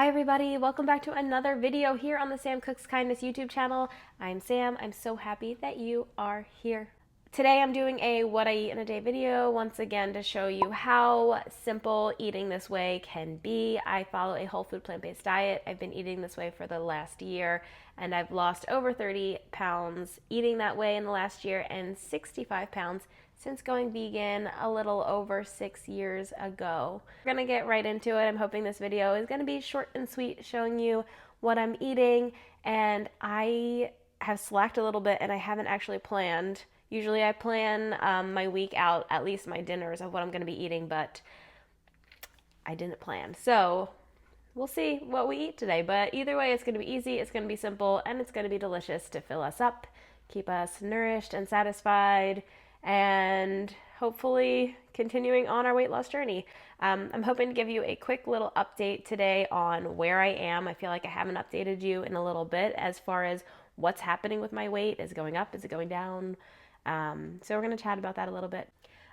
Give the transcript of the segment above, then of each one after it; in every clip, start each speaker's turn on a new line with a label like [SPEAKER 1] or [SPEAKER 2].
[SPEAKER 1] Hi everybody, welcome back to another video here on the Sam Cooks Kindness YouTube channel. I'm Sam. I'm so happy that you are here. Today I'm doing a what I eat in a day video once again to show you how simple eating this way can be. I follow a whole food plant-based diet. I've been eating this way for the last year and I've lost over 30 pounds eating that way in the last year and 65 pounds since going vegan a little over 6 years ago. We're gonna get right into it. I'm hoping this video is gonna be short and sweet, showing you what I'm eating, and I have slacked a little bit and I haven't actually planned. Usually I plan my week out, at least my dinners of what I'm gonna be eating, but I didn't plan. So we'll see what we eat today, but either way, it's gonna be easy, it's gonna be simple, and it's gonna be delicious to fill us up, keep us nourished and satisfied, and hopefully continuing on our weight loss journey. I'm hoping to give you a quick little update today on where I am. I feel like I haven't updated you in a little bit as far as what's happening with my weight. Is it going up? Is it going down? So we're going to chat about that a little bit.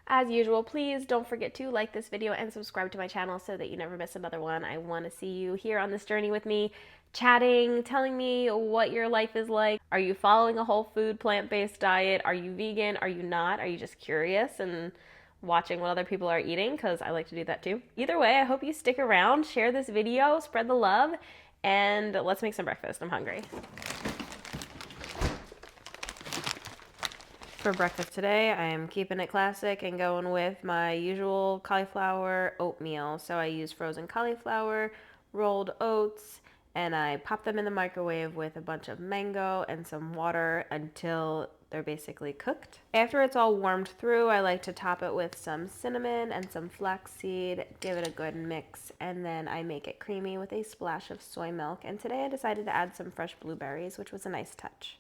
[SPEAKER 1] As usual, please don't forget to like this video and subscribe to my channel so that you never miss another one. I want to see you here on this journey with me, chatting, telling me what your life is like. Are you following a whole food plant-based diet? Are you vegan? Are you not? Are you just curious and watching what other people are eating? Because I like to do that too. Either way, I hope you stick around, share this video, spread the love, and let's make some breakfast. I'm hungry. For breakfast today, I am keeping it classic and going with my usual cauliflower oatmeal. So I use frozen cauliflower, rolled oats, and I pop them in the microwave with a bunch of mango and some water until they're basically cooked. After it's all warmed through, I like to top it with some cinnamon and some flaxseed, give it a good mix, and then I make it creamy with a splash of soy milk. And today I decided to add some fresh blueberries, which was a nice touch.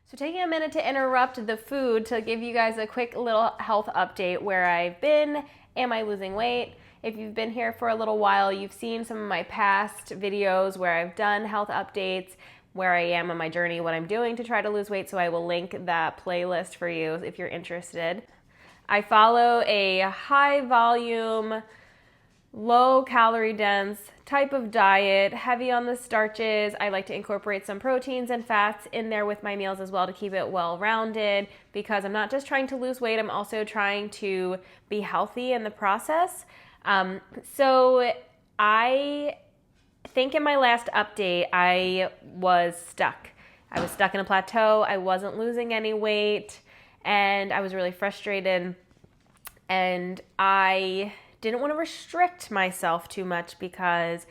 [SPEAKER 1] So taking a minute to interrupt the food to give you guys a quick little health update where I've been. Am I losing weight? If you've been here for a little while, you've seen some of my past videos where I've done health updates, where I am on my journey, what I'm doing to try to lose weight, so I will link that playlist for you if you're interested. I follow a high volume, low calorie dense type of diet, heavy on the starches. I like to incorporate some proteins and fats in there with my meals as well to keep it well rounded, because I'm not just trying to lose weight, I'm also trying to be healthy in the process. So I think in my last update, I was stuck. I was stuck in a plateau. I wasn't losing any weight and I was really frustrated, and I didn't want to restrict myself too much because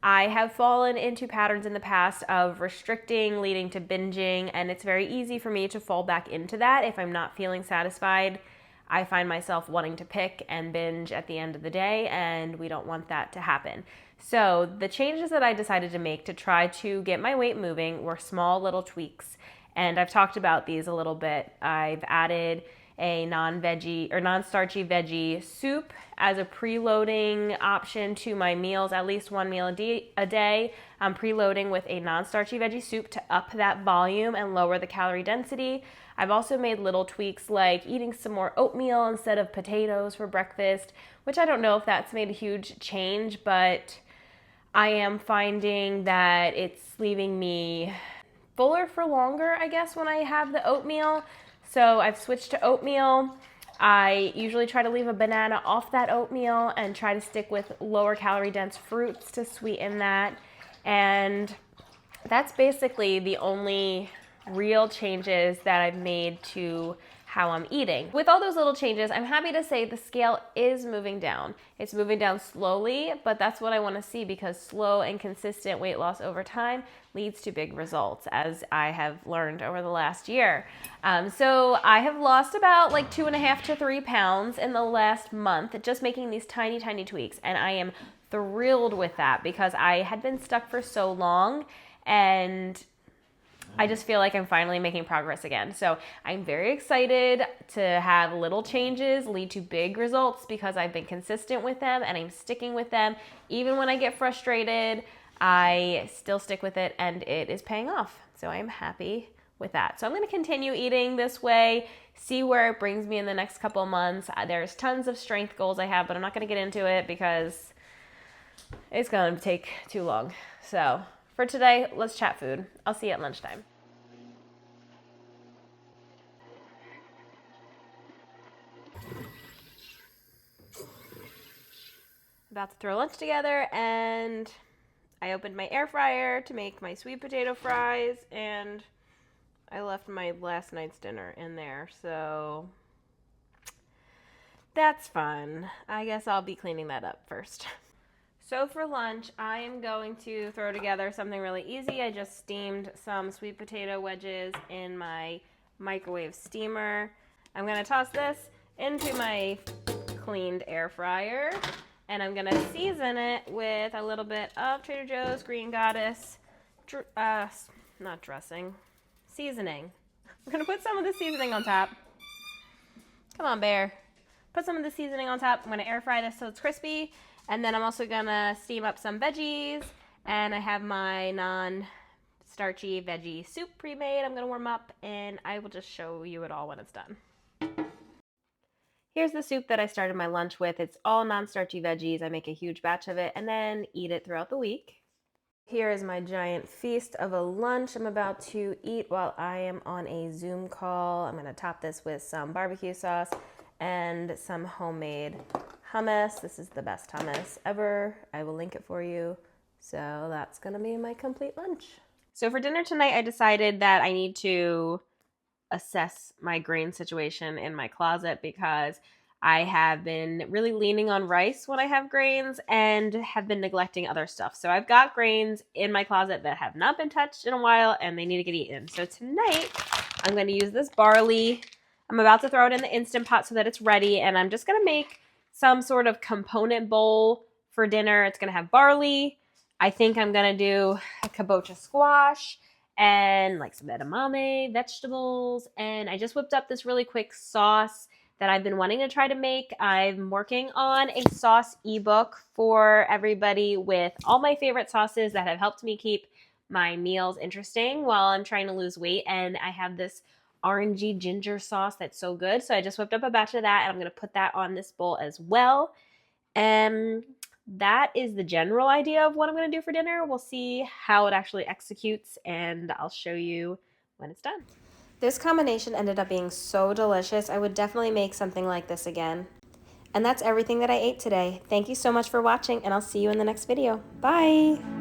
[SPEAKER 1] I have fallen into patterns in the past of restricting leading to binging, and it's very easy for me to fall back into that if I'm not feeling satisfied. I find myself wanting to pick and binge at the end of the day, and we don't want that to happen. So the changes that I decided to make to try to get my weight moving were small little tweaks, and I've talked about these a little bit. I've added a non-veggie or non-starchy veggie soup as a preloading option to my meals, at least one meal a day. I'm preloading with a non-starchy veggie soup to up that volume and lower the calorie density. I've also made little tweaks like eating some more oatmeal instead of potatoes for breakfast, which I don't know if that's made a huge change, but I am finding that it's leaving me fuller for longer, I guess, when I have the oatmeal. So I've switched to oatmeal. I usually try to leave a banana off that oatmeal and try to stick with lower calorie dense fruits to sweeten that. And that's basically the only real changes that I've made to how I'm eating. With all those little changes, I'm happy to say the scale is moving down. It's moving down slowly, but that's what I want to see, because slow and consistent weight loss over time leads to big results, as I have learned over the last year. So I have lost about like 2.5 to 3 pounds in the last month, just making these tiny, tiny tweaks. And I am thrilled with that because I had been stuck for so long, and I just feel like I'm finally making progress again. So I'm very excited to have little changes lead to big results because I've been consistent with them and I'm sticking with them. Even when I get frustrated, I still stick with it and it is paying off. So I'm happy with that. So I'm going to continue eating this way, see where it brings me in the next couple of months. There's tons of strength goals I have, but I'm not going to get into it because it's gonna take too long. So for today, let's chat food. I'll see you at lunchtime. About to throw lunch together, and I opened my air fryer to make my sweet potato fries, and I left my last night's dinner in there, so that's fun. I guess I'll be cleaning that up first. So for lunch, I am going to throw together something really easy. I just steamed some sweet potato wedges in my microwave steamer. I'm going to toss this into my cleaned air fryer, and I'm going to season it with a little bit of Trader Joe's Green Goddess, not dressing, seasoning. I'm going to put some of the seasoning on top. Come on, Bear. Put some of the seasoning on top. I'm going to air fry this so it's crispy. And then I'm also going to steam up some veggies. And I have my non-starchy veggie soup pre-made. I'm going to warm up, and I will just show you it all when it's done. Here's the soup that I started my lunch with. It's all non-starchy veggies. I make a huge batch of it and then eat it throughout the week. Here is my giant feast of a lunch I'm about to eat while I am on a Zoom call. I'm going to top this with some barbecue sauce and some homemade hummus. This is the best hummus ever. I will link it for you. So that's going to be my complete lunch. So for dinner tonight, I decided that I need to assess my grain situation in my closet because I have been really leaning on rice when I have grains and have been neglecting other stuff. So I've got grains in my closet that have not been touched in a while, and they need to get eaten. So tonight, I'm going to use this barley. I'm about to throw it in the Instant Pot so that it's ready, and I'm just going to make some sort of component bowl for dinner. It's going to have barley. I think I'm going to do a kabocha squash and like some edamame, vegetables, and I just whipped up this really quick sauce that I've been wanting to try to make. I'm working on a sauce ebook for everybody with all my favorite sauces that have helped me keep my meals interesting while I'm trying to lose weight, and I have this orangey ginger sauce that's so good, so I just whipped up a batch of that, and I'm going to put that on this bowl as well. And that is the general idea of what I'm going to do for dinner. We'll see how it actually executes, and I'll show you when it's done. This combination ended up being so delicious. I would definitely make something like this again. And that's everything that I ate today. Thank you so much for watching, and I'll see you in the next video. Bye!